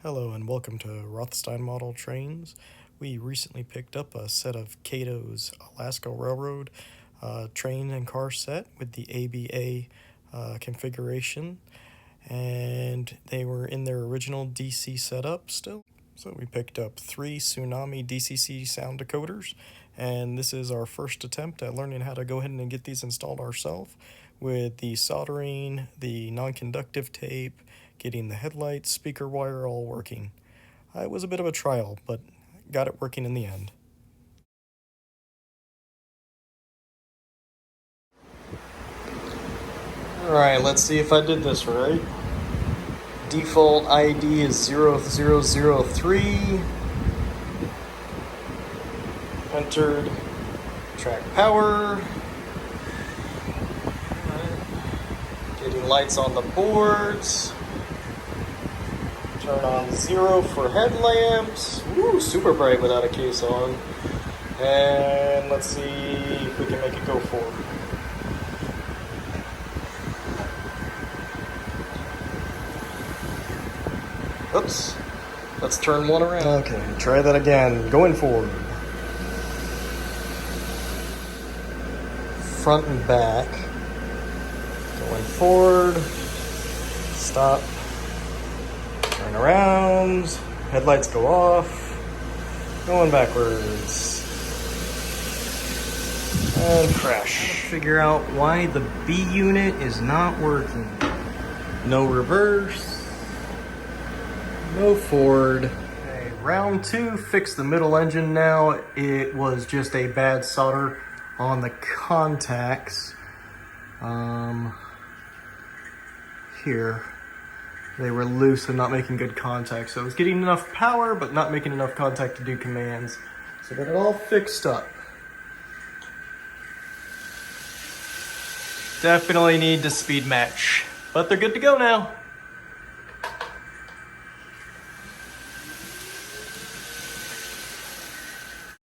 Hello and welcome to Rothstein Model Trains. We recently picked up a set of Cato's Alaska Railroad train and car set with the ABA configuration, and they were in their original DC setup still. So we picked up 3 Tsunami DCC sound decoders, and this is our first attempt at learning how to go ahead and get these installed ourselves with the soldering, the non-conductive tape, getting the headlights, speaker wire all working. It was a bit of a trial, but got it working in the end. Alright, let's see if I did this right. Default ID is 0003. Entered track power. Getting lights on the boards. Turn on 0 for headlamps. Woo, super bright without a case on. And let's see if we can make it go forward. Oops. Let's turn one around. Okay, try that again. Going forward. Front and back. Going forward. Stop. Turn around. Headlights go off. Going backwards. And crash. Figure out why the B unit is not working. No reverse. No forward. Okay, round 2, fix the middle engine now. It was just a bad solder on the contacts. Here. They were loose and not making good contact. So it was getting enough power, but not making enough contact to do commands. So got it all fixed up. Definitely need to speed match, but they're good to go now.